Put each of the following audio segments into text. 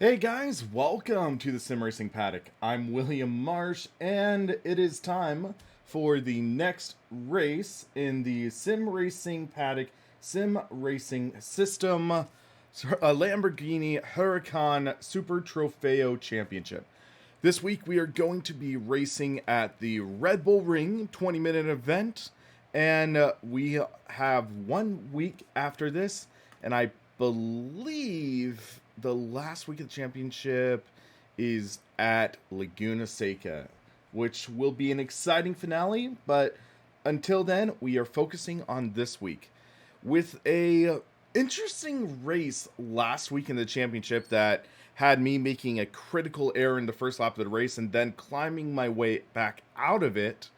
Hey guys, welcome to the Sim Racing Paddock. I'm William Marsh, and it is time for the next race in the Sim Racing Paddock Sim Racing System a Lamborghini Huracan Super Trofeo Championship. This week we are going to be racing at the Red Bull Ring 20-minute event, and we have 1 week after this, and I believe the last week of the championship is at Laguna Seca, which will be an exciting finale, but until then, we are focusing on this week with a interesting race last week in the championship that had me making a critical error in the first lap of the race and then climbing my way back out of it.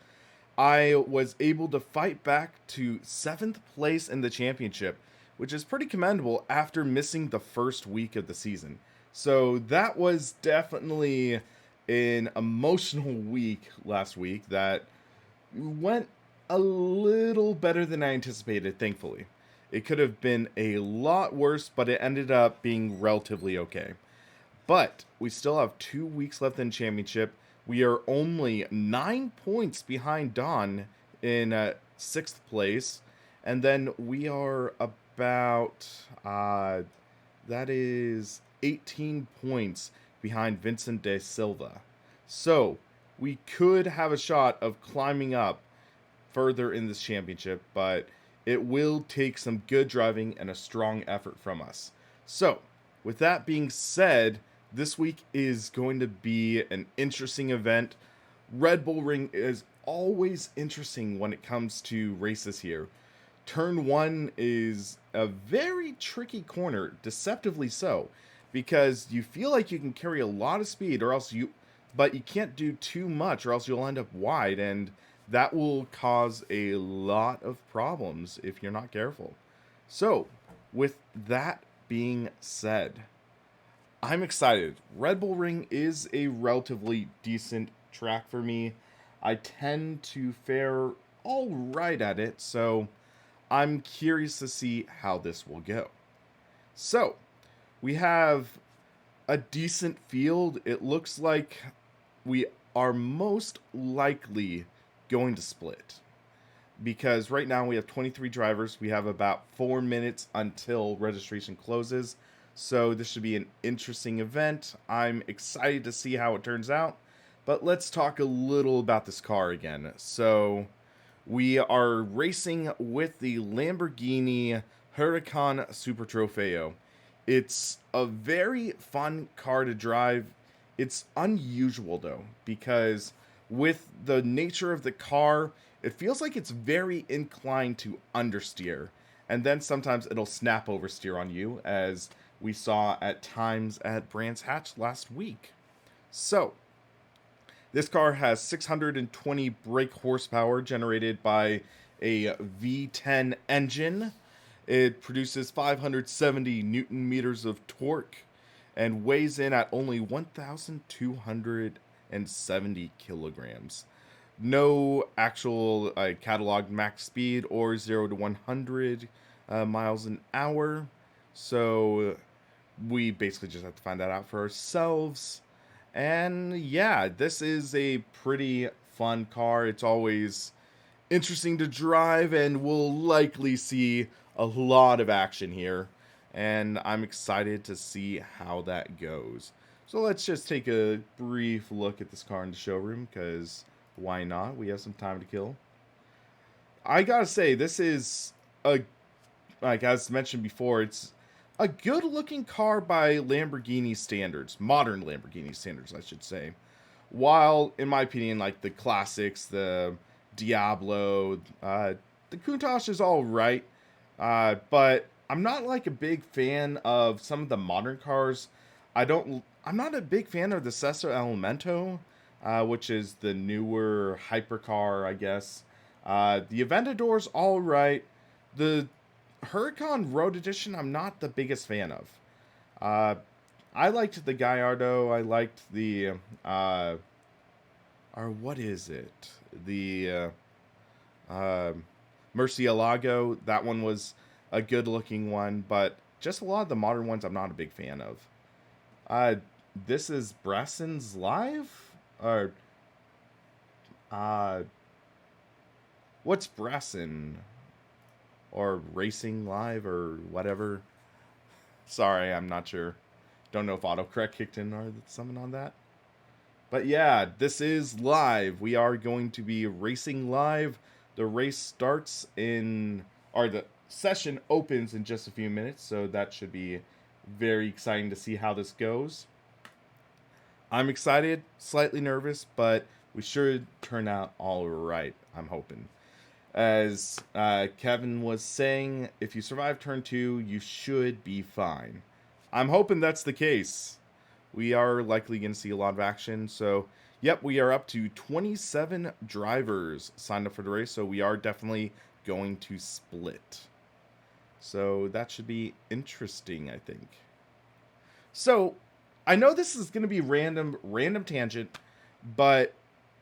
I was able to fight back to 7th place in the championship, which is pretty commendable after missing the first week of the season. So that was definitely an emotional week last week that went a little better than I anticipated, thankfully. It could have been a lot worse, but it ended up being relatively okay. But we still have 2 weeks left in the championship. We are only 9 points behind Don in sixth place, and then we are about that is 18 points behind Vincent de Silva. So we could have a shot of climbing up further in this championship, but it will take some good driving and a strong effort from us. So, with that being said, this week is going to be an interesting event. Red Bull Ring is always interesting when it comes to races here. Turn 1 is a very tricky corner, deceptively so, because you feel like you can carry a lot of speed but you can't do too much or else you'll end up wide, and that will cause a lot of problems if you're not careful. So, with that being said, I'm excited. Red Bull Ring is a relatively decent track for me. I tend to fare all right at it, so I'm curious to see how this will go. So, we have a decent field. It looks like we are most likely going to split because right now we have 23 drivers. We have about 4 minutes until registration closes. So this should be an interesting event. I'm excited to see how it turns out. But let's talk a little about this car again. So we are racing with the Lamborghini Huracan Super Trofeo. It's a very fun car to drive. It's unusual though, because with the nature of the car, it feels like it's very inclined to understeer. And then sometimes it'll snap oversteer on you, as we saw at times at Brands Hatch last week. So, this car has 620 brake horsepower generated by a V10 engine. It produces 570 newton meters of torque and weighs in at only 1,270 kilograms. No actual catalog max speed or 0 to 100 miles an hour. So we basically just have to find that out for ourselves. And yeah, this is a pretty fun car. It's always interesting to drive, and we'll likely see a lot of action here. And I'm excited to see how that goes. So let's just take a brief look at this car in the showroom, because why not? We have some time to kill. I gotta say, this is a, like as mentioned before, it's a good looking car by Lamborghini standards, modern Lamborghini standards, I should say. While, in my opinion, like the classics, the Diablo, the Countach is all right, but I'm not like a big fan of some of the modern cars. I'm not a big fan of the Sesto Elemento, which is the newer hypercar, I guess. The Aventador's all right. The Huracan Road Edition, I'm not the biggest fan of. Uh, I liked the Gallardo. I liked the or what is it? The uh, Murcielago. That one was a good looking one, but just a lot of the modern ones I'm not a big fan of. Uh, this is Brasson's Live? Or, uh, what's Brasson? Or Racing Live or whatever? Sorry, I'm not sure. Don't know if autocorrect kicked in or something on that. But yeah, this is live. We are going to be racing live. The race starts in, or the session opens in just a few minutes, so that should be very exciting to see how this goes. I'm excited, slightly nervous, but we should turn out all right, I'm hoping. As Kevin was saying, if you survive turn 2, you should be fine. I'm hoping that's the case. We are likely going to see a lot of action. So, yep, we are up to 27 drivers signed up for the race. So, we are definitely going to split. So, that should be interesting, I think. So, I know this is going to be random tangent, but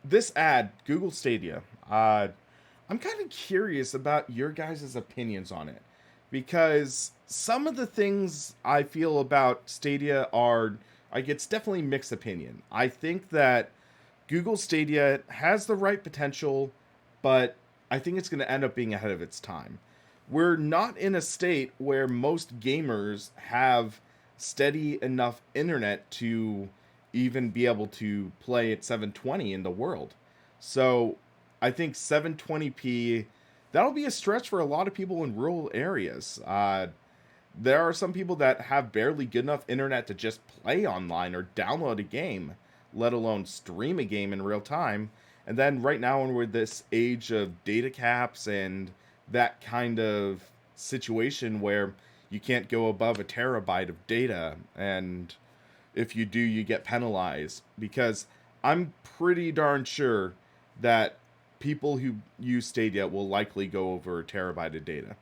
this ad, Google Stadia, I'm kind of curious about your guys' opinions on it because some of the things I feel about Stadia are like it's definitely mixed opinion. I think that Google Stadia has the right potential, but I think it's going to end up being ahead of its time. We're not in a state where most gamers have steady enough internet to even be able to play at 720 in the world. So I think 720p, that'll be a stretch for a lot of people in rural areas. There are some people that have barely good enough internet to just play online or download a game, let alone stream a game in real time. And then right now, when we're this age of data caps and that kind of situation where you can't go above a terabyte of data, and if you do, you get penalized. Because I'm pretty darn sure that people who use Stadia will likely go over a terabyte of data,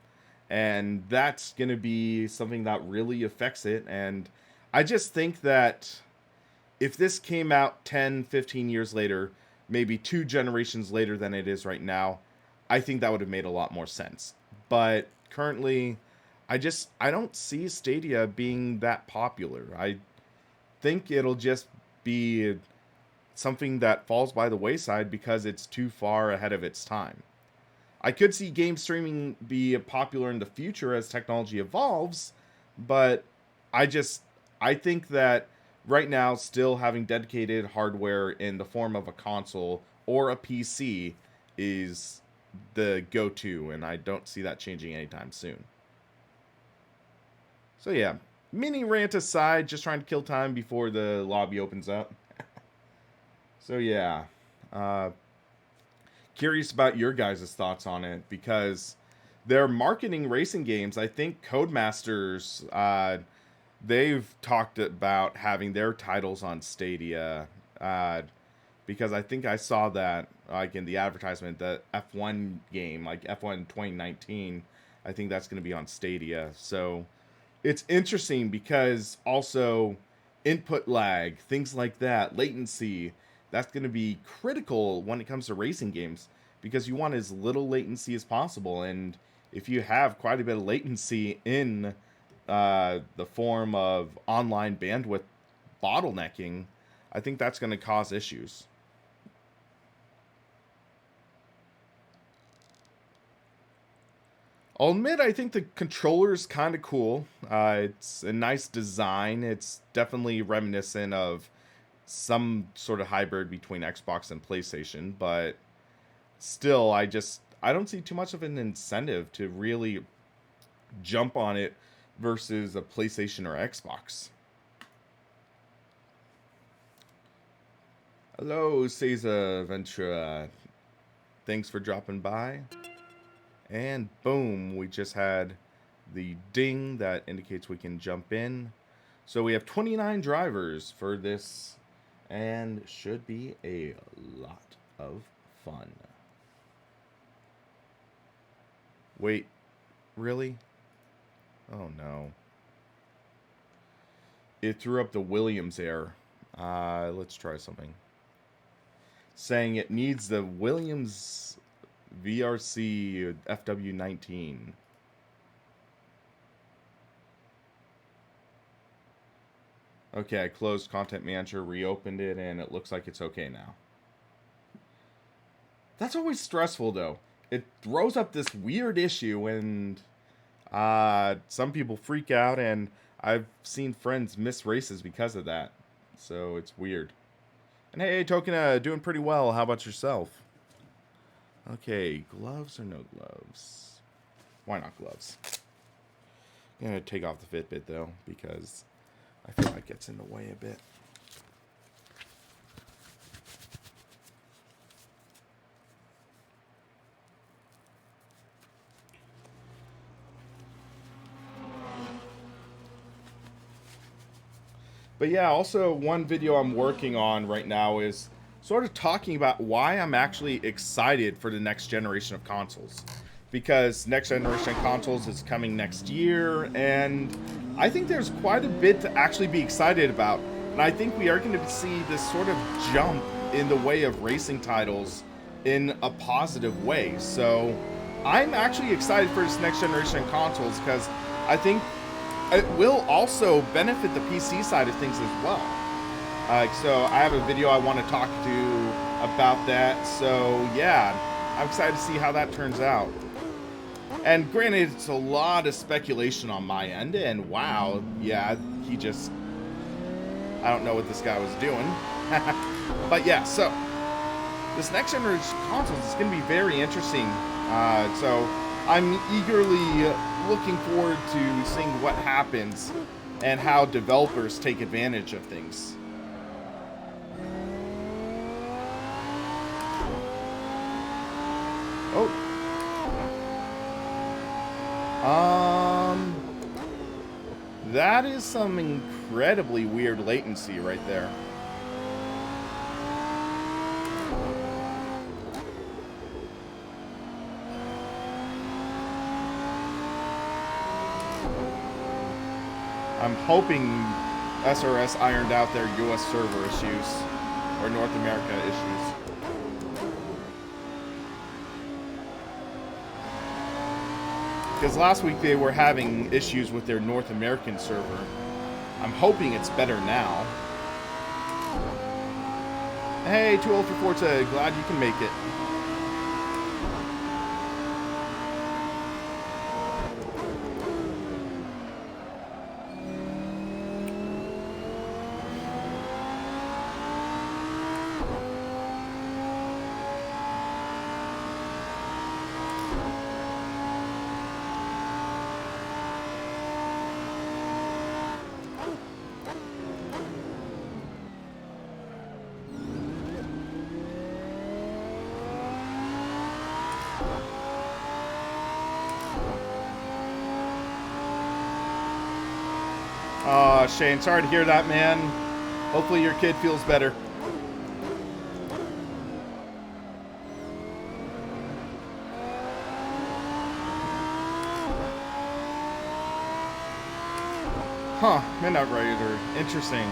and that's going to be something that really affects it. And I just think that if this came out 10, 15 years later, maybe 2 generations later than it is right now, I think that would have made a lot more sense. But currently, I don't see Stadia being that popular. I think it'll just be something that falls by the wayside because it's too far ahead of its time. I could see game streaming be popular in the future as technology evolves, but I just I think that right now still having dedicated hardware in the form of a console or a PC is the go-to, and I don't see that changing anytime soon. So yeah, mini rant aside, just trying to kill time before the lobby opens up. So yeah, uh, curious about your guys' thoughts on it because they're marketing racing games. I think Codemasters, they've talked about having their titles on Stadia uh, because I think I saw that like in the advertisement, the F1 game, like F1 2019. I think that's going to be on Stadia. So it's interesting because also input lag, things like that, latency, that's going to be critical when it comes to racing games because you want as little latency as possible. And if you have quite a bit of latency in the form of online bandwidth bottlenecking, I think that's going to cause issues. I'll admit, I think the controller is kind of cool. It's a nice design. It's definitely reminiscent of some sort of hybrid between Xbox and PlayStation, but still, I don't see too much of an incentive to really jump on it versus a PlayStation or Xbox. Hello, Cesar Ventura. Thanks for dropping by. And boom, we just had the ding that indicates we can jump in. So we have 29 drivers for this and should be a lot of fun. Wait, really? Oh no. It threw up the Williams error. Let's try something. Saying it needs the Williams VRC FW19. Okay, I closed Content Manager, reopened it, and it looks like it's okay now. That's always stressful, though. It throws up this weird issue, and some people freak out, and I've seen friends miss races because of that. So it's weird. And hey, Token, doing pretty well. How about yourself? Okay, gloves or no gloves? Why not gloves? I'm going to take off the Fitbit, though, because I feel like it's in the way a bit. But yeah, also one video I'm working on right now is sort of talking about why I'm actually excited for the next generation of consoles. Because next generation of consoles is coming next year, and I think there's quite a bit to actually be excited about. And I think we are going to see this sort of jump in the way of racing titles in a positive way. So I'm actually excited for this next generation of consoles because I think it will also benefit the PC side of things as well. So I have a video I want to talk to about that. So yeah, I'm excited to see how that turns out. And granted, it's a lot of speculation on my end. And wow, yeah, I don't know what this guy was doing. But yeah, so this next generation consoles is going to be very interesting. So I'm eagerly looking forward to seeing what happens and how developers take advantage of things. Oh. That is some incredibly weird latency right there. I'm hoping SRS ironed out their US server issues, or North America issues. Because last week they were having issues with their North American server. I'm hoping it's better now. Hey, Too Old for Forza, glad you can make it. Aw, Shane, sorry to hear that, man. Hopefully your kid feels better. Huh, Midnight Rider. Interesting.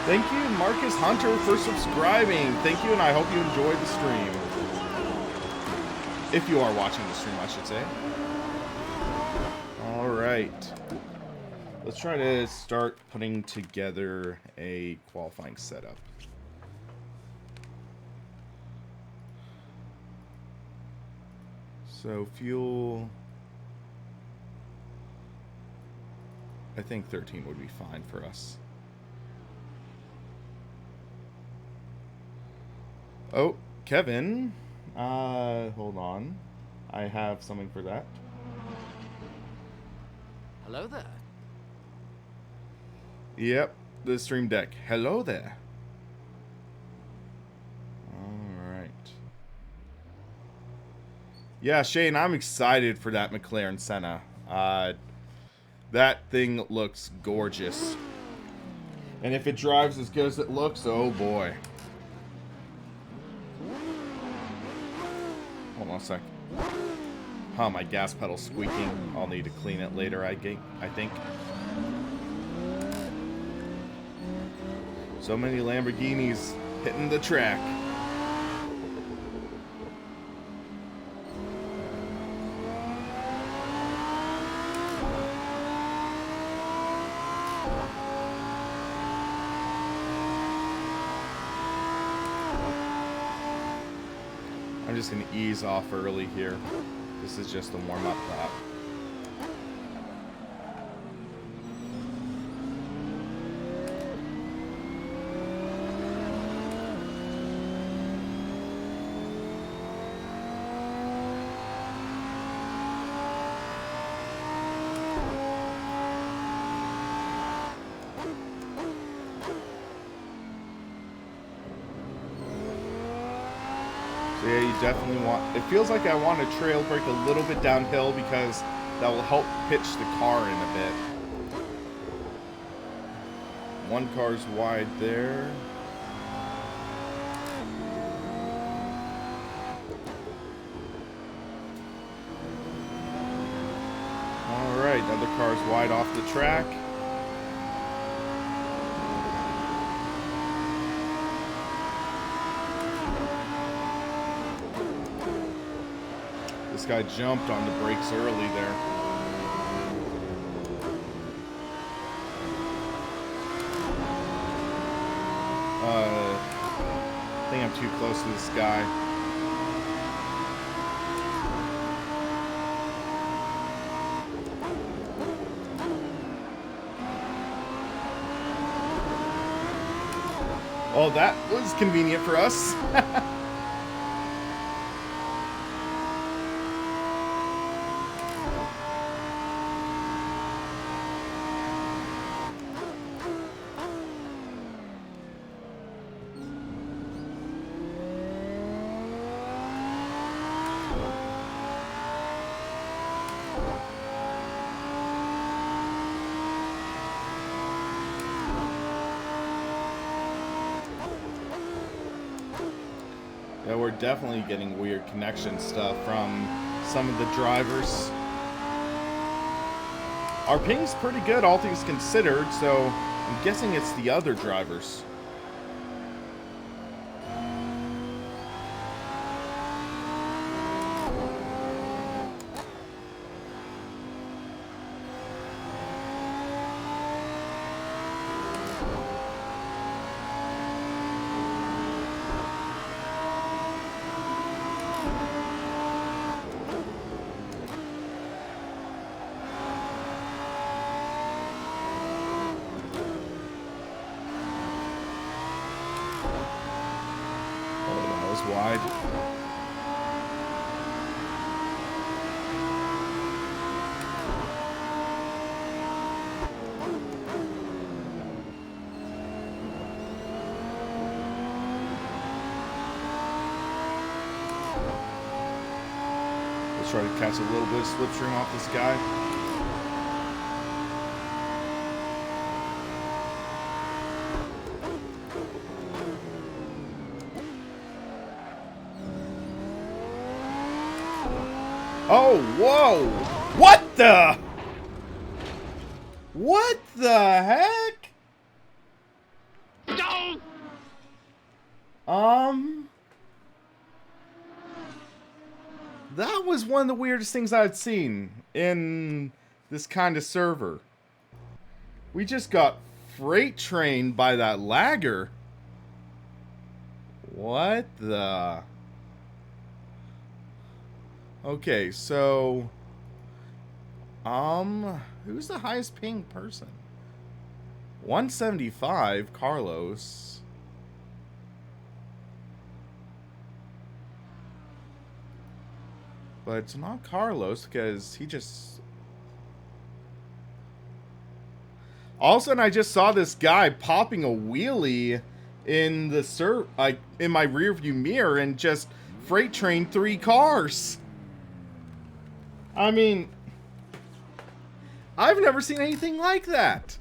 Thank you, Marcus Hunter, for subscribing. Thank you, and I hope you enjoyed the stream. If you are watching the stream, I should say. All right. Let's try to start putting together a qualifying setup. So, fuel... I think 13 would be fine for us. Oh, Kevin. Hold on. I have something for that. Hello there. Yep, the stream deck. Hello there. Alright. Yeah, Shane, I'm excited for that McLaren Senna. That thing looks gorgeous. And if it drives as good as it looks, oh boy. Hold on a sec. Huh, my gas pedal's squeaking. I'll need to clean it later, I think. So many Lamborghinis hitting the track. I'm just going to ease off early here. This is just a warm-up lap. So yeah, you definitely want... It feels like I want to trail brake a little bit downhill because that will help pitch the car in a bit. One car's wide there. Alright, another car's wide off the track. This guy jumped on the brakes early there. I think I'm too close to this guy. Oh, that was convenient for us. Yeah, we're definitely getting weird connection stuff from some of the drivers. Our ping's pretty good, all things considered, so I'm guessing it's the other drivers. Wide. Let's try to catch a little bit of slipstream off this guy. Oh, whoa! What the? What the heck? No! That was one of the weirdest things I've seen in this kind of server. We just got freight trained by that lagger. What the? Okay, so, who's the highest ping person? 175, Carlos. But it's not Carlos, because he just... All of a sudden, I just saw this guy popping a wheelie in the in my rearview mirror and just freight trained 3 cars. I mean, I've never seen anything like that.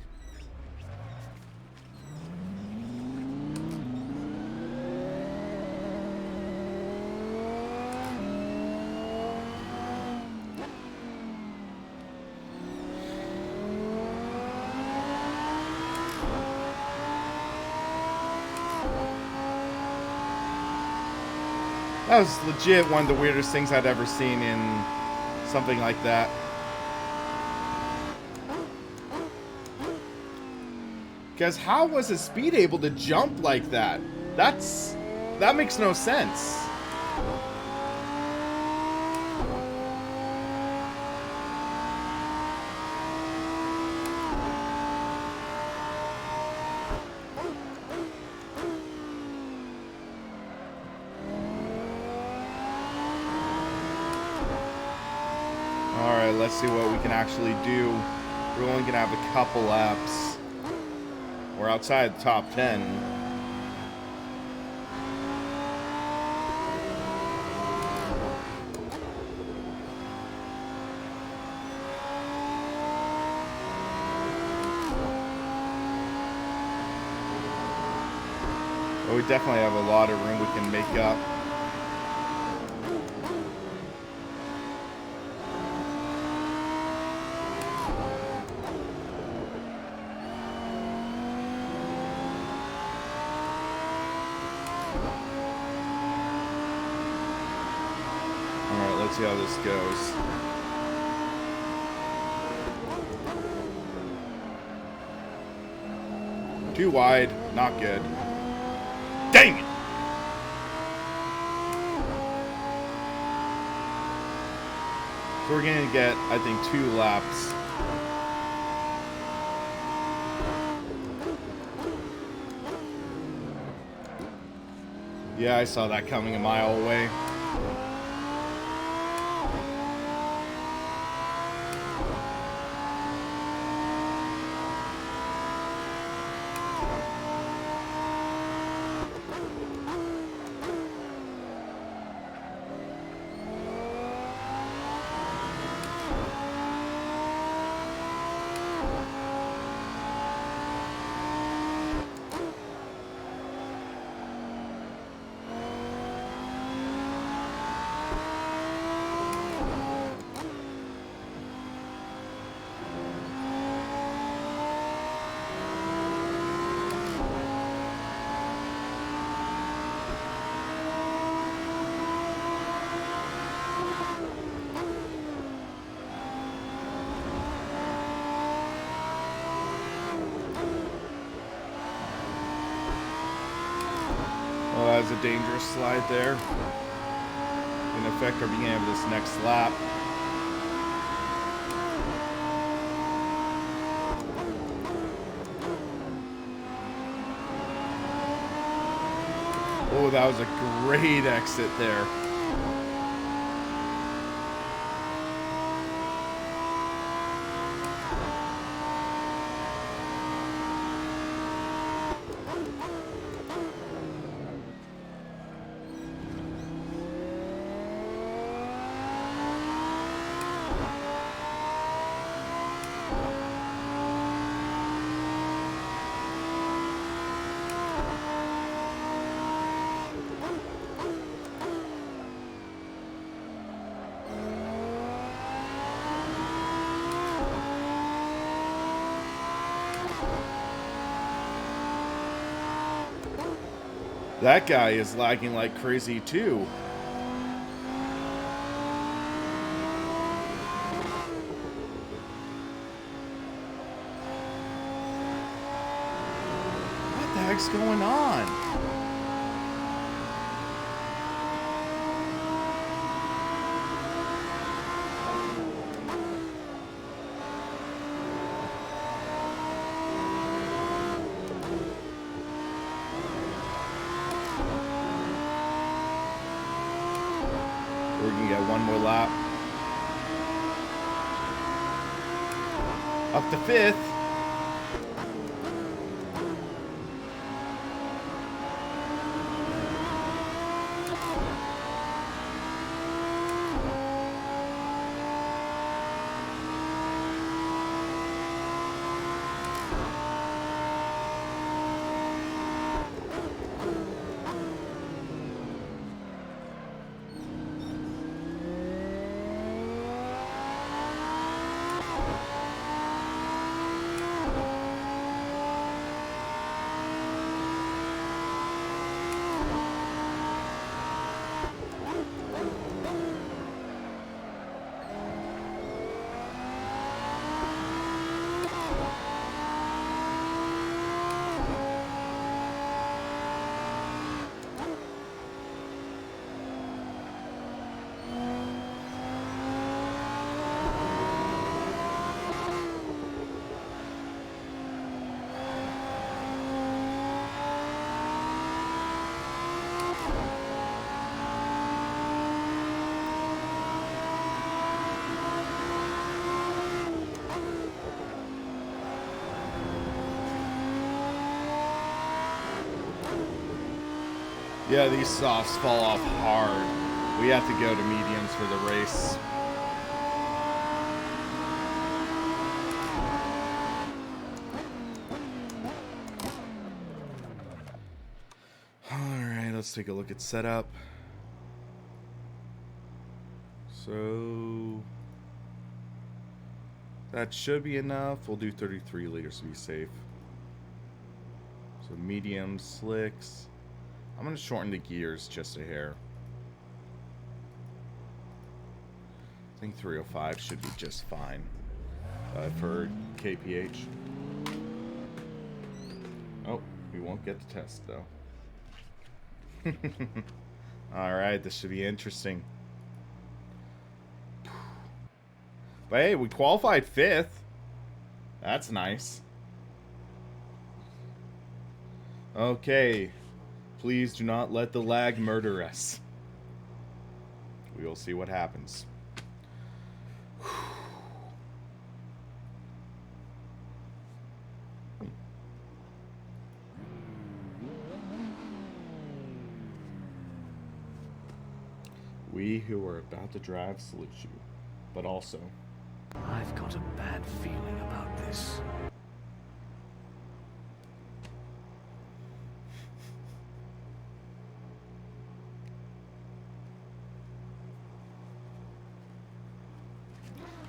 That was legit one of the weirdest things I'd ever seen in something like that. Because how was his speed able to jump like that? That makes no sense. Alright, let's see what we can actually do. We're only going to have a couple laps. We're outside the top 10. But we definitely have a lot of room we can make up. Let's see how this goes. Too wide, not good. Dang it! So we're gonna get, I think, 2 laps. Yeah, I saw that coming a mile away. Oh, that was a dangerous slide there. In affect our beginning of this next lap. Oh, that was a great exit there. That guy is lagging like crazy too. What the heck's going on? We're gonna get one more lap. Up to 5th. Yeah, these softs fall off hard. We have to go to mediums for the race. Alright, let's take a look at setup. So that should be enough. We'll do 33 liters to be safe. So medium, slicks. I'm going to shorten the gears just a hair. I think 305 should be just fine for KPH. Oh, we won't get to test though. Alright, this should be interesting. But hey, we qualified 5th. That's nice. Okay. Please do not let the lag murder us. We will see what happens. We who are about to drive salute you, but also... I've got a bad feeling about this.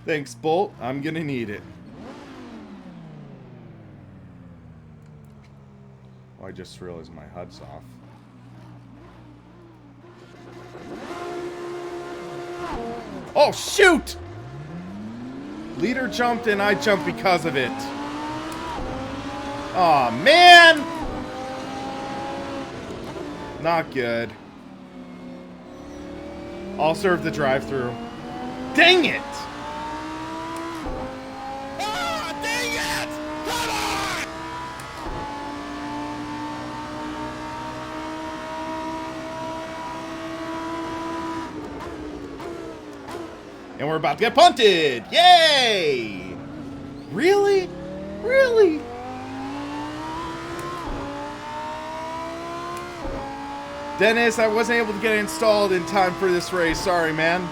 Thanks, Bolt. I'm gonna need it. Oh, I just realized my HUD's off. Oh, shoot! Leader jumped and I jumped because of it. Aw, man! Not good. I'll serve the drive-thru. Dang it! Ah, dang it! Come on! And we're about to get punted! Yay! Really? Really? Dennis, I wasn't able to get it installed in time for this race. Sorry, man.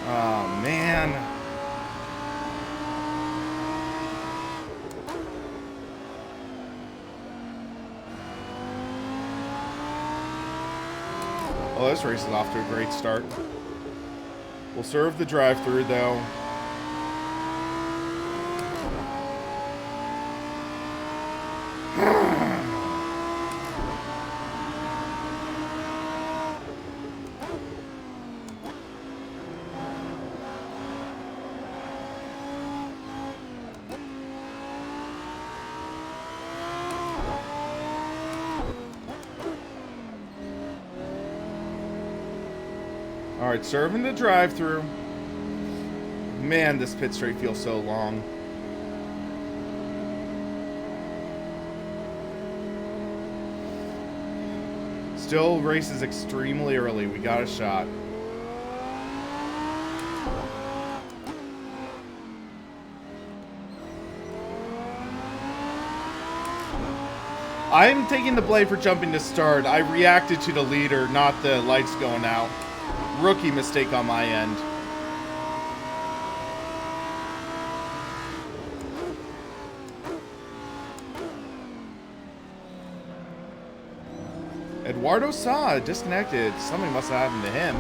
Oh, man. Well, this race is off to a great start. We'll serve the drive-thru though. Alright, serving the drive-thru. Man, this pit straight feels so long. Still, race is extremely early. We got a shot. I'm taking the blame for jumping to start. I reacted to the leader, not the lights going out. Rookie mistake on my end. Eduardo saw disconnected. Something must have happened to him.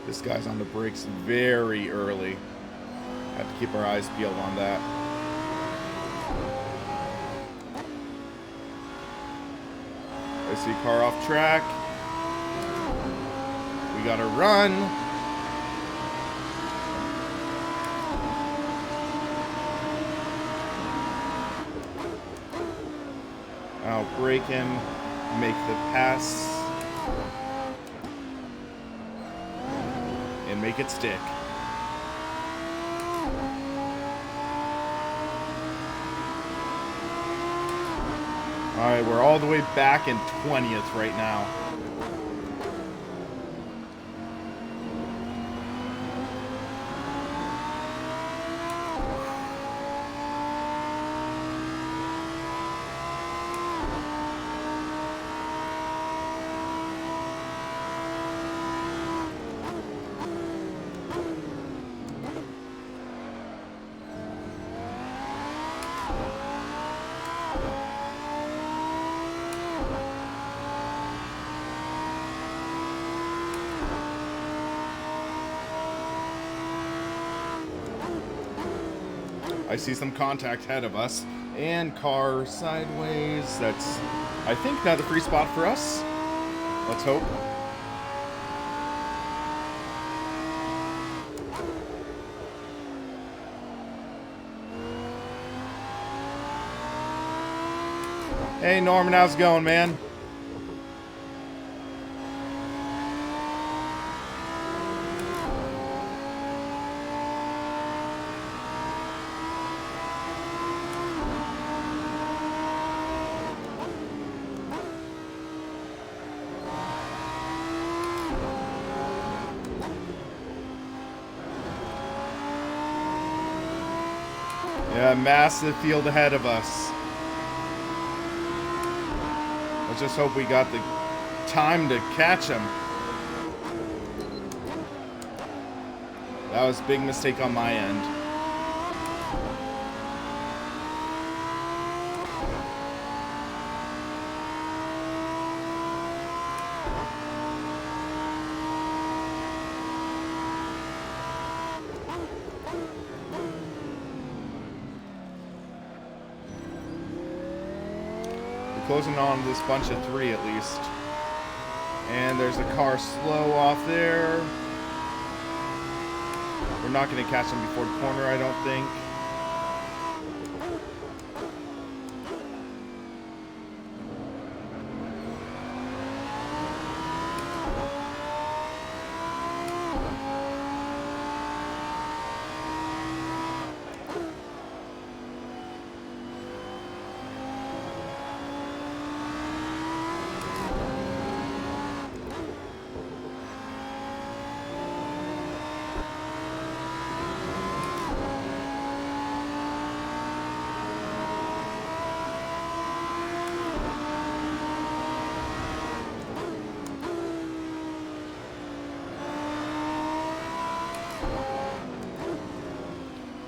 This guy's on the brakes very early. Have to keep our eyes peeled on that. I see car off track. We gotta run. Now brake him, make the pass, and make it stick. Alright, we're all the way back in 20th right now. I see some contact ahead of us, and car sideways. That's, I think, not a free spot for us. Let's hope. Hey Norman, how's it going, man? Yeah, massive field ahead of us. Let's just hope we got the time to catch him. That was a big mistake on my end. Closing on this bunch of 3 at least. And there's a car slow off there. We're not going to catch him before the corner, I don't think.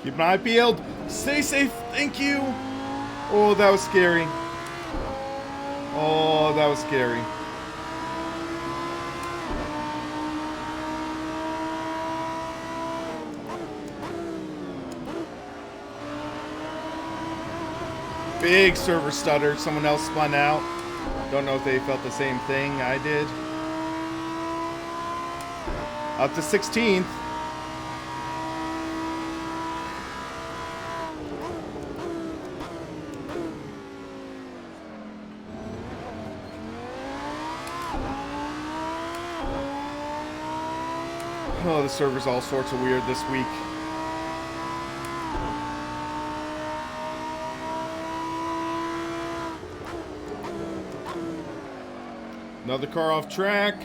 Keep an eye peeled. Stay safe. Thank you. Oh, that was scary. Oh, that was scary. Big server stutter. Someone else spun out. Don't know if they felt the same thing I did. Up to 16th. Oh, the server's all sorts of weird this week. Another car off track.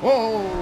Whoa!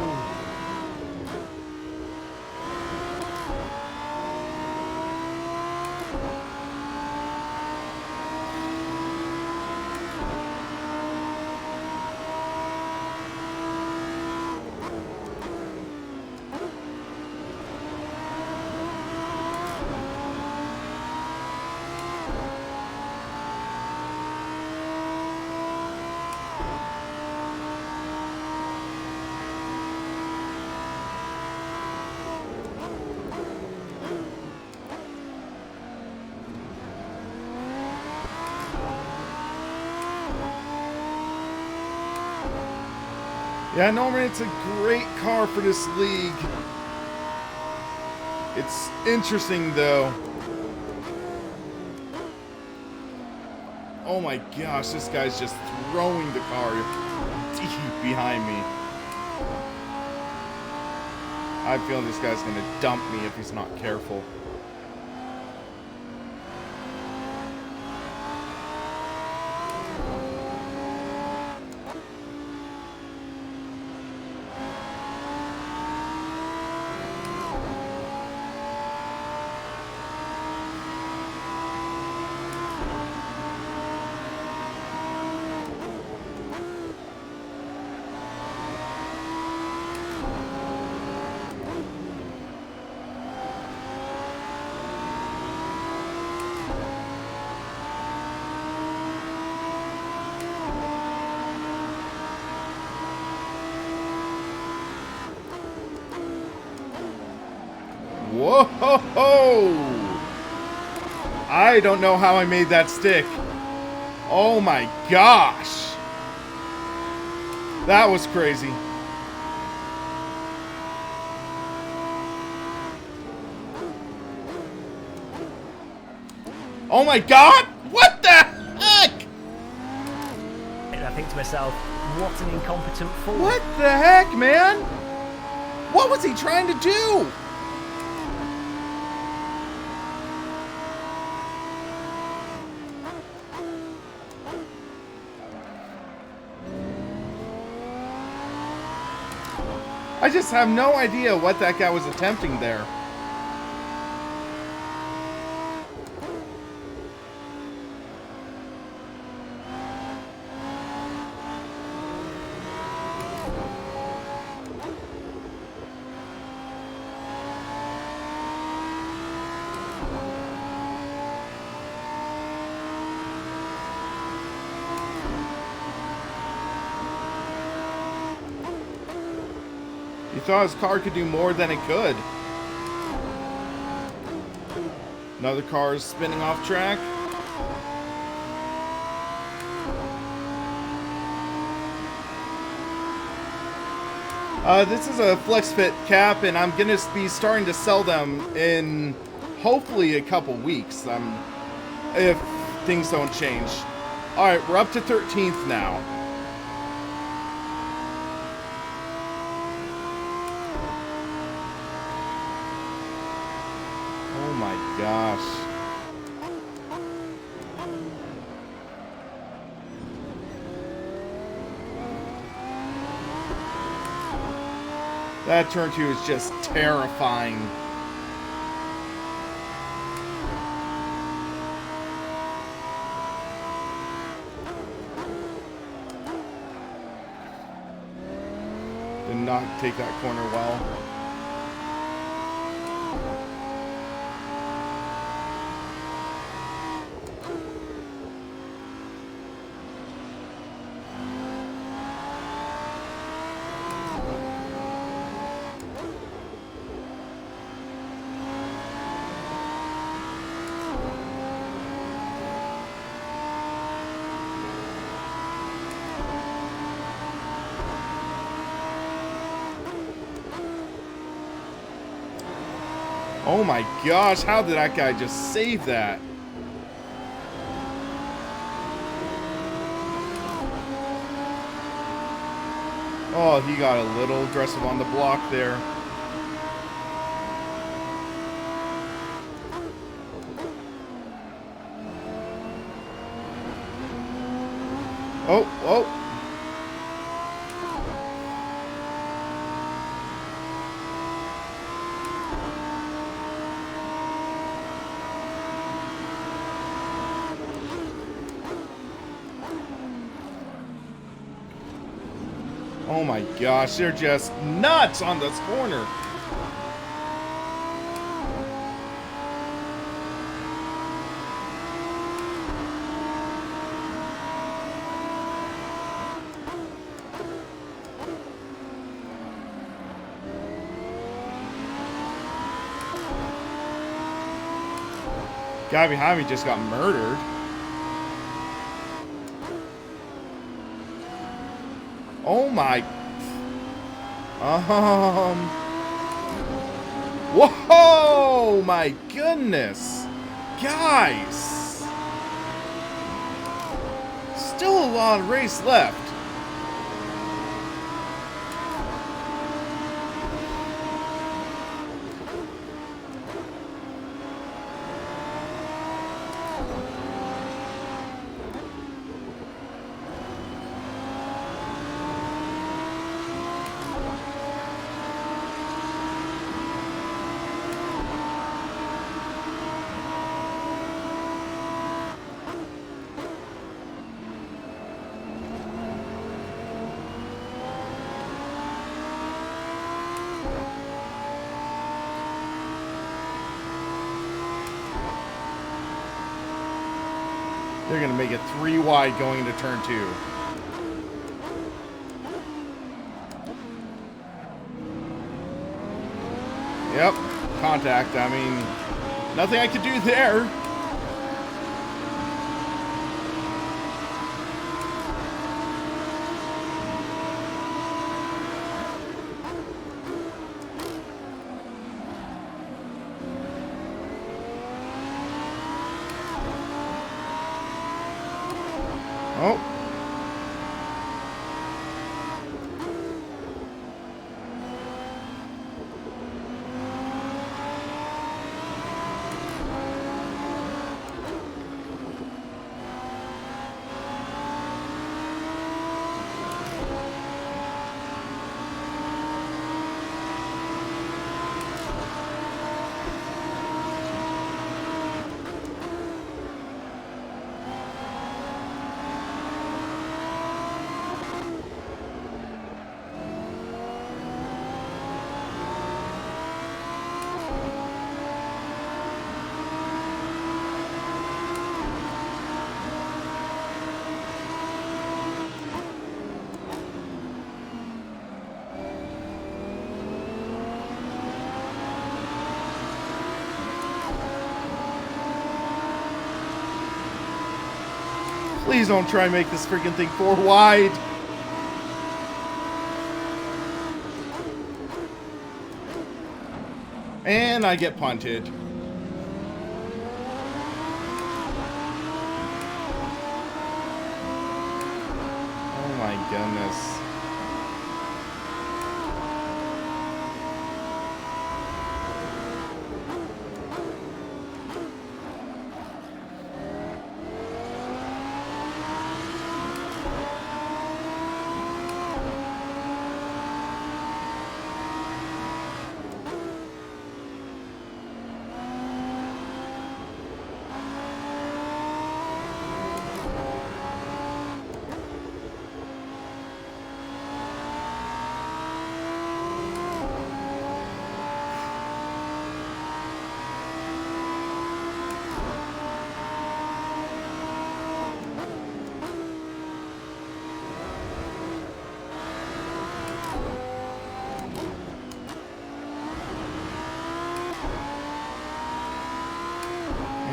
Yeah, Norman, it's a great car for this league. It's interesting, though. Oh my gosh, this guy's just throwing the car deep behind me. I feel this guy's going to dump me if he's not careful. Whoa! I don't know how I made that stick. Oh my gosh! That was crazy. Oh my god! What the heck? I think to myself, what an incompetent fool. What the heck, man? What was he trying to do? I just have no idea what that guy was attempting there. He thought his car could do more than it could. Another car is spinning off track. This is a flex fit cap, and I'm gonna be starting to sell them in hopefully a couple weeks. If things don't change. All right, we're up to 13th now. Oh my gosh. That turn 2 is just terrifying. Did not take that corner well. Oh my gosh, how did that guy just save that? Oh, he got a little aggressive on the block there. Oh, oh. Oh my gosh, they're just nuts on this corner. Guy behind me just got murdered. Oh my. Whoa, my goodness. Guys. Still a lot of race left. They're going to make it 3 wide going into turn 2. Yep, contact. I mean, nothing I could do there. Oh. Please don't try and make this freaking thing 4 wide. And I get punted. Oh my goodness.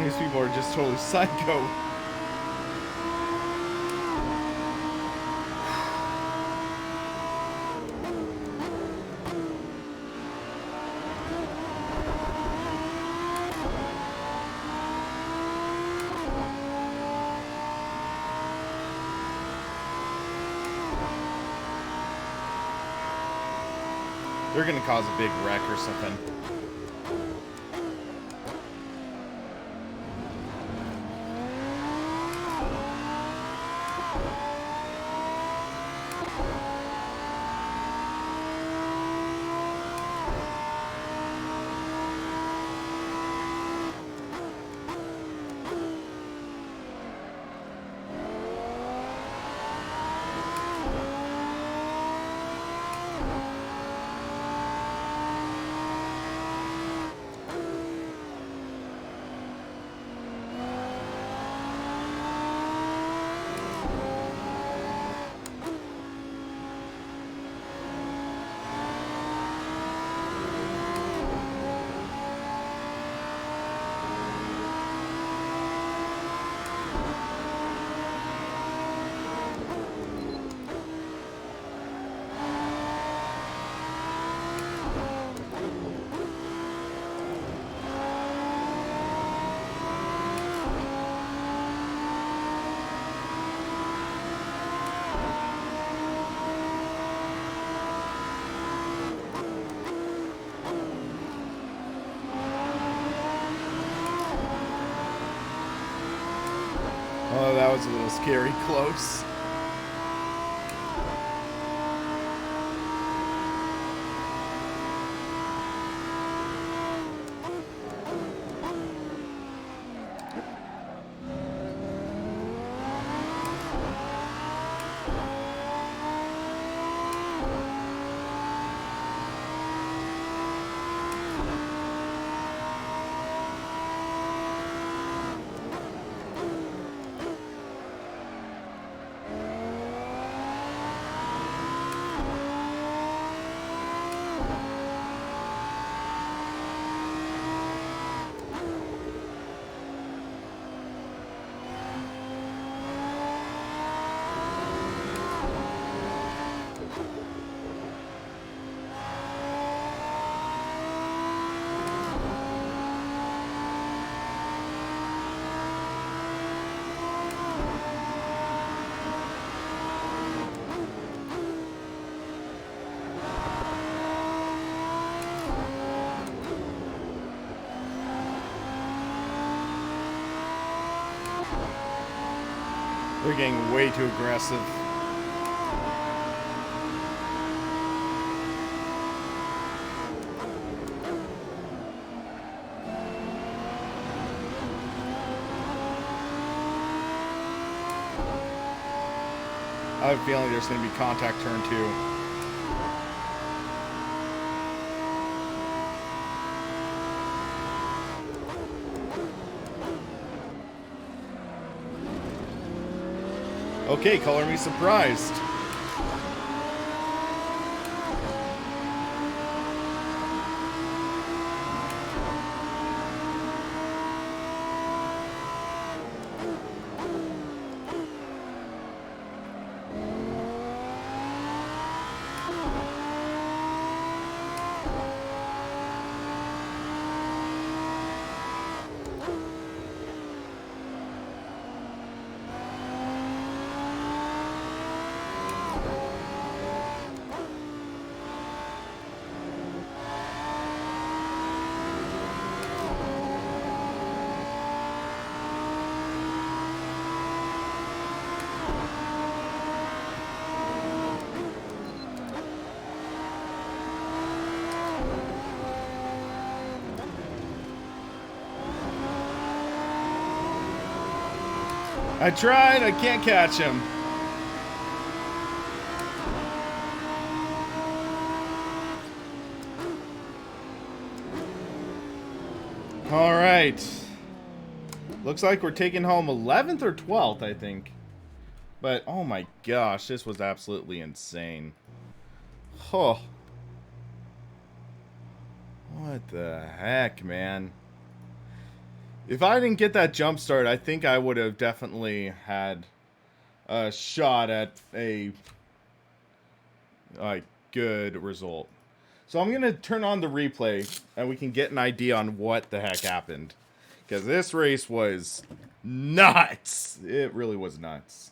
These people are just totally psycho. They're gonna cause a big wreck or something. was a little scary close. They're getting way too aggressive. I have a feeling there's going to be contact turn 2. Okay, color me surprised. I tried, I can't catch him. All right. Looks like we're taking home 11th or 12th, I think. But, oh my gosh, this was absolutely insane. Oh. What the heck, man? If I didn't get that jump start, I think I would have definitely had a shot at a good result. So I'm going to turn on the replay and we can get an idea on what the heck happened. Because this race was nuts. It really was nuts.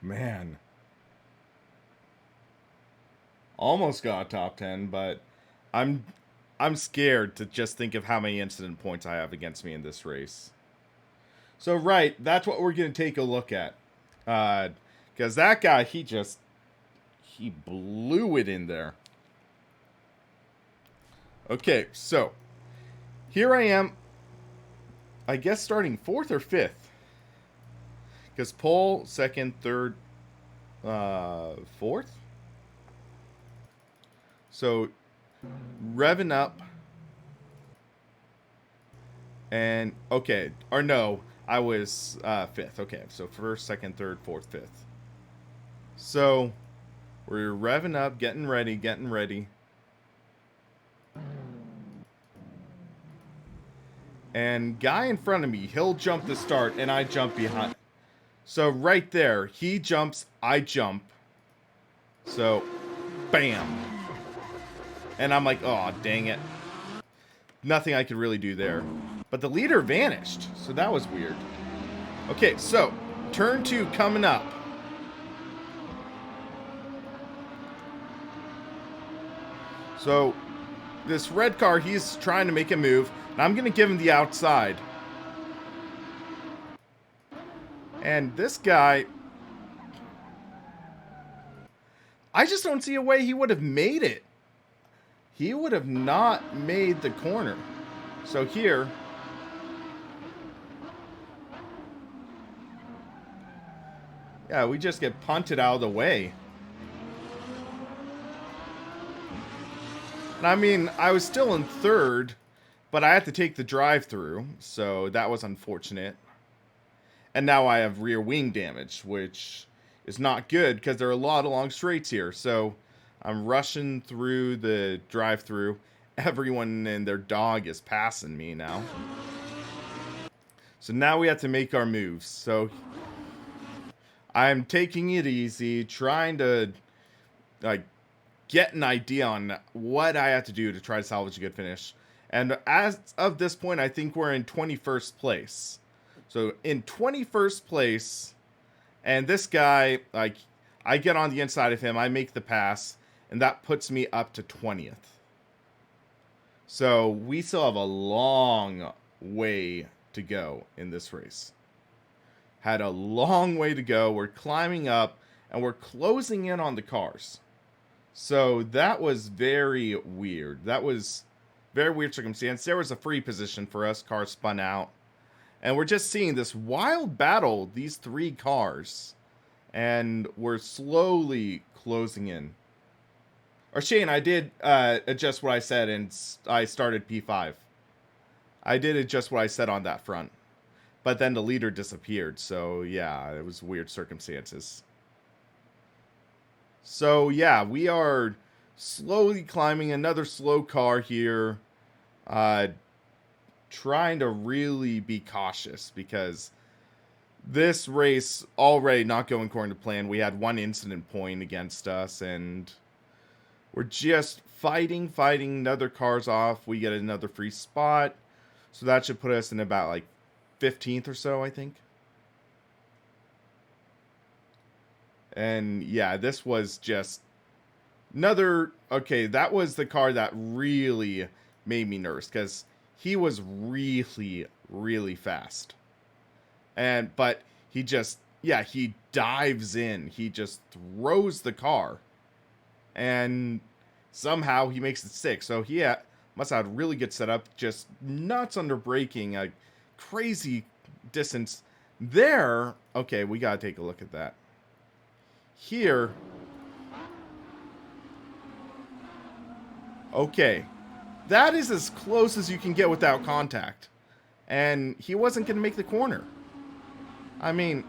Man. Almost got top 10, but I'm scared to just think of how many incident points I have against me in this race. So, right, that's what we're going to take a look at. Because that guy, he blew it in there. Okay, so, here I am, I guess starting 4th or 5th. Because pole, 2nd, 3rd, 4th? So, revving up. And, okay, or no, I was 5th. Okay, so 1st, 2nd, 3rd, 4th, 5th. So, we're revving up, getting ready. And guy in front of me, he'll jump the start, and I jump behind. So, right there, he jumps, I jump. So, bam. And I'm like, oh, dang it. Nothing I could really do there. But the leader vanished, so that was weird. Okay, so, turn 2 coming up. So, this red car, he's trying to make a move, and I'm going to give him the outside. And this guy, I just don't see a way he would have made it. He would have not made the corner. So here, yeah, we just get punted out of the way. And I mean, I was still in third, but I had to take the drive-through, so that was unfortunate. And now I have rear wing damage, which is not good because there are a lot of long straights here. So I'm rushing through the drive-through. Everyone and their dog is passing me now. So now we have to make our moves. So I'm taking it easy, trying to like get an idea on what I have to do to try to salvage a good finish. And as of this point, I think we're in 21st place. So in 21st place, and this guy, like, I get on the inside of him, I make the pass, and that puts me up to 20th. So we still have a long way to go in this race. Had a long way to go. We're climbing up, and we're closing in on the cars. So that was very weird. That was very weird circumstance. There was a free position for us. Car spun out. And we're just seeing this wild battle, these three cars. And we're slowly closing in. Or Shane, I did adjust what I said, and I started P5. I did adjust what I said on that front. But then the leader disappeared. So, yeah, it was weird circumstances. So, yeah, we are slowly climbing. Another slow car here. Trying to really be cautious because this race already not going according to plan. We had one incident point against us, and we're just fighting other cars off. We get another free spot, so that should put us in about like 15th or so, I think. And yeah, this was just another, okay, that was the car that really made me nervous because he was really, really fast. But he just, yeah, he dives in. He just throws the car. And somehow he makes it 6. So he must have had a really good setup. Just nuts under braking. A crazy distance. There, okay, we got to take a look at that. Here. Okay. That is as close as you can get without contact. And he wasn't going to make the corner. I mean,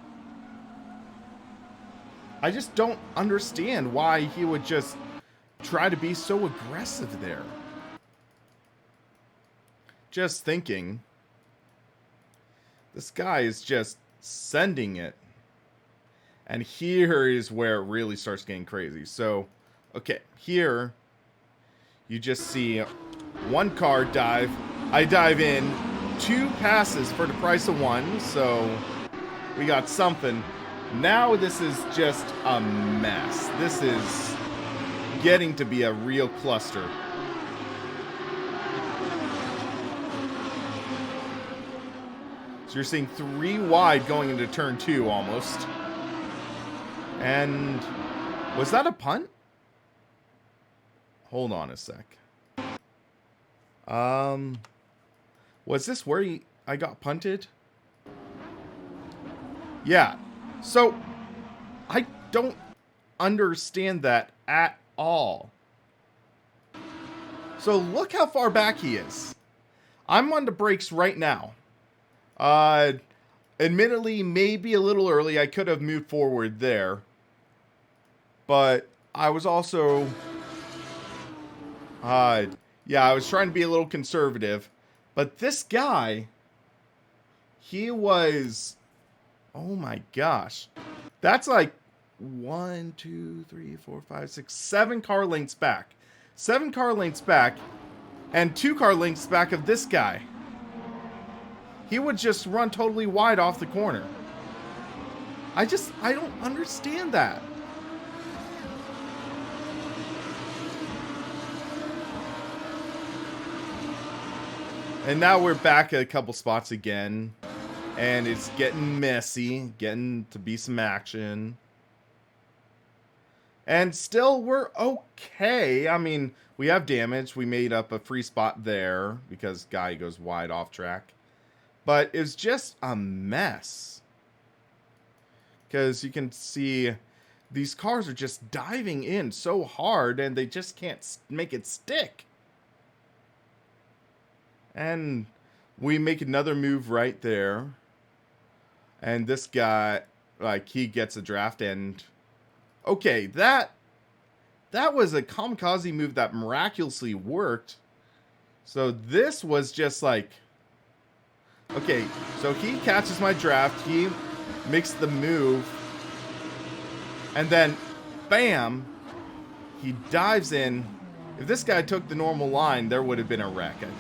I just don't understand why he would just try to be so aggressive there. Just thinking, this guy is just sending it. And here is where it really starts getting crazy. So, okay, here you just see one car dive. I dive in. 2 passes for the price of 1. So we got something. Now this is just a mess. This is getting to be a real cluster. So you're seeing 3 wide going into turn 2 almost. And was that a punt? Hold on a sec. Was this where I got punted? Yeah. So I don't understand that at all. So look how far back he is. I'm on the brakes right now. Admittedly, maybe a little early. I could have moved forward there. But I was also... yeah, I was trying to be a little conservative. But this guy... He was... Oh my gosh. That's like 1, 2, 3, 4, 5, 6, 7 car lengths back. 7 car lengths back. And 2 car lengths back of this guy. He would just run totally wide off the corner. I don't understand that. And now we're back at a couple spots again. And it's getting messy, getting to be some action. And still, we're okay. I mean, we have damage. We made up a free spot there because guy goes wide off track. But it's just a mess. Because you can see these cars are just diving in so hard and they just can't make it stick. And we make another move right there. And this guy, like, he gets a draft and... Okay, that was a kamikaze move that miraculously worked. So this was just like... Okay, so he catches my draft. He makes the move. And then, bam, he dives in. If this guy took the normal line, there would have been a wreck, I think.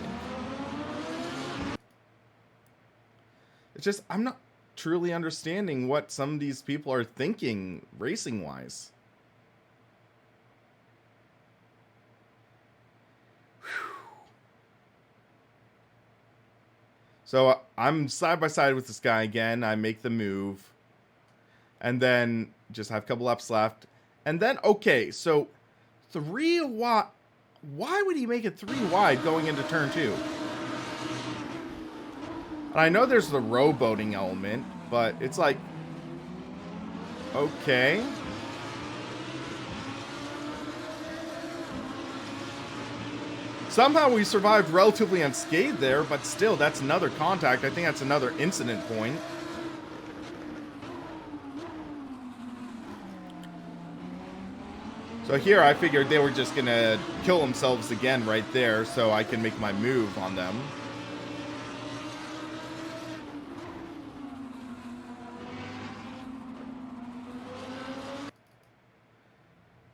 It's just, I'm not truly understanding what some of these people are thinking racing-wise. So I'm side by side with this guy again. I make the move. And then just have a couple laps left. And then, okay, so 3 wide. Why would he make it 3 wide going into turn 2? I know there's the rowboating element, but it's like, okay. Somehow we survived relatively unscathed there, but still, that's another contact. I think that's another incident point. So here I figured they were just going to kill themselves again right there so I can make my move on them.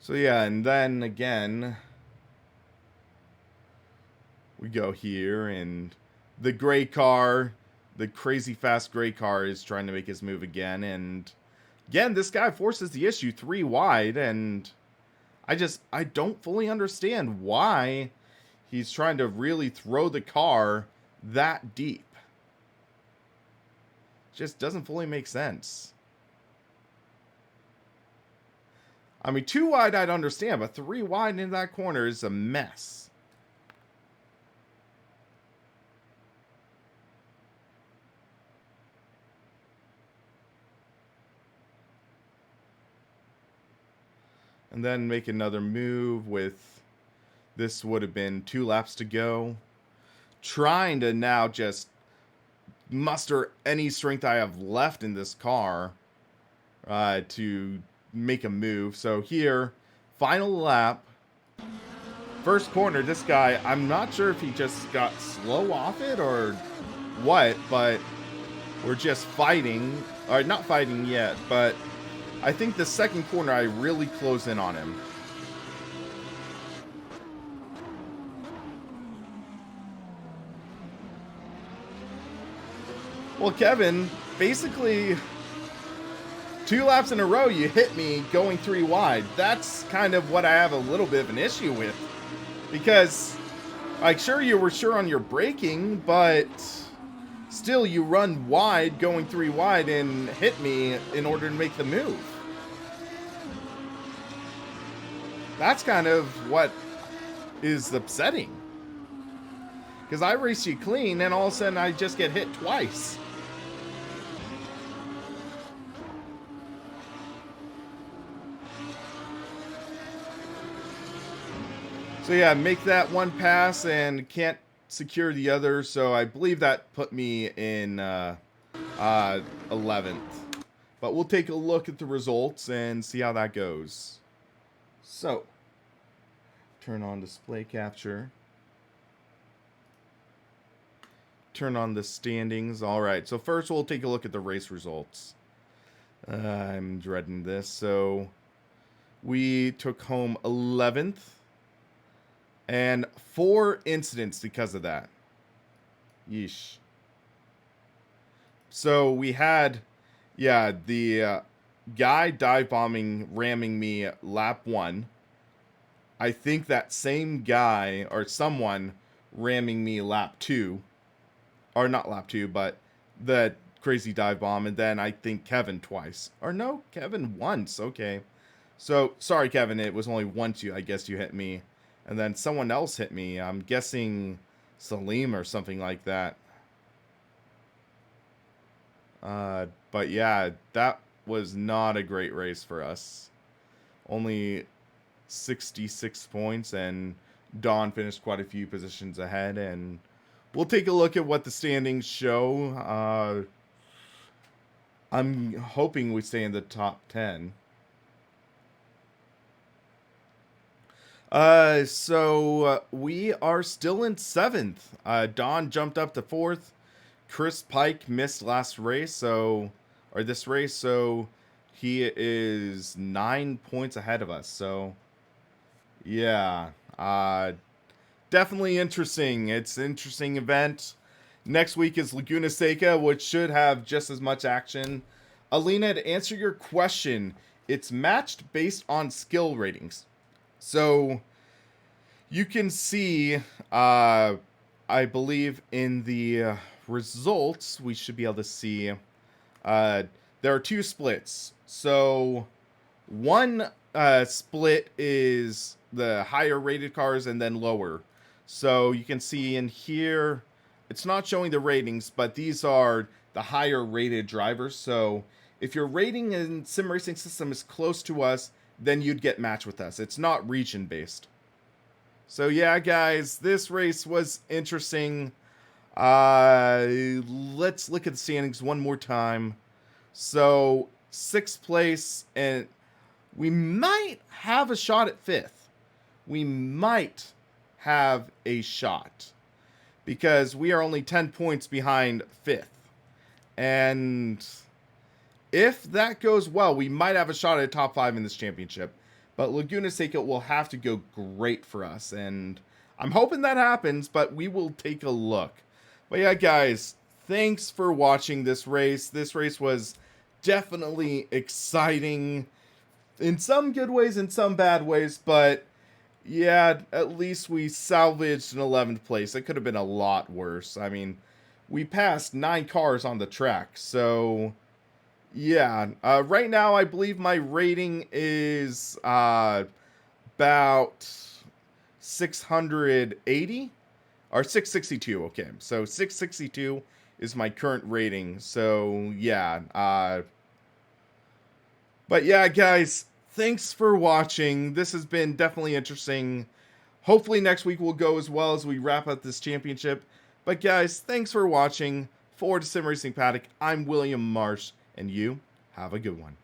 So yeah, and then again, we go here, and the gray car, the crazy fast gray car is trying to make his move again, and again, this guy forces the issue 3 wide, and I don't fully understand why he's trying to really throw the car that deep. Just doesn't fully make sense. I mean, 2 wide I'd understand, but 3 wide in that corner is a mess. And then make another move with... This would have been 2 laps to go. Trying to now just muster any strength I have left in this car to make a move. So here, final lap. First corner, this guy, I'm not sure if he just got slow off it or what, but we're just fighting. Or not fighting yet, but I think the second corner I really close in on him. Well, Kevin, basically 2 laps in a row you hit me going 3 wide. That's kind of what I have a little bit of an issue with. Because, like, sure, you were sure on your braking, but still you run wide going 3 wide and hit me in order to make the move. That's kind of what is upsetting. Because I race you clean and all of a sudden I just get hit twice. So yeah, make that one pass and can't secure the other. So I believe that put me in 11th. But we'll take a look at the results and see how that goes. So, turn on display capture. Turn on the standings. All right, so first we'll take a look at the race results. I'm dreading this. So, we took home 11th. And 4 incidents because of that. Yeesh. So we had, yeah, the guy dive bombing, ramming me lap 1. I think that same guy or someone ramming me lap 2. or not lap 2, but the crazy dive bomb, and then I think Kevin twice. Or no, Kevin once. Okay. So, sorry, Kevin, it was only once I guess you hit me. And then someone else hit me. I'm guessing Salim or something like that. But yeah, that was not a great race for us. Only 66 points, and Don finished quite a few positions ahead. And we'll take a look at what the standings show. I'm hoping we stay in the top 10. We are still in 7th. Don jumped up to 4th. Chris Pike missed last race, this race, so he is 9 points ahead of us. So, yeah, definitely interesting. It's an interesting event. Next week is Laguna Seca, which should have just as much action. Alina, to answer your question, it's matched based on skill ratings. So, you can see, I believe in the results, we should be able to see, there are 2 splits. So, one split is the higher rated cars and then lower. So, you can see in here, it's not showing the ratings, but these are the higher rated drivers. So, if your rating in sim racing system is close to us, then you'd get matched with us. It's not region based. So yeah, guys, this race was interesting. Let's look at the standings one more time. So 6th place, and we might have a shot at 5th. We might have a shot because we are only 10 points behind 5th. And if that goes well, we might have a shot at a top 5 in this championship. But Laguna Seca will have to go great for us. And I'm hoping that happens, but we will take a look. But yeah, guys, thanks for watching this race. This race was definitely exciting in some good ways and some bad ways. But yeah, at least we salvaged an 11th place. It could have been a lot worse. I mean, we passed 9 cars on the track. So yeah, right now I believe my rating is about 680 or 662. Okay, so 662 is my current rating. So yeah, but yeah, guys, thanks for watching. This has been definitely interesting. Hopefully next week will go as well as we wrap up this championship. But guys, thanks for watching. For Sim Racing Paddock, I'm William Marsh. And you, have a good one.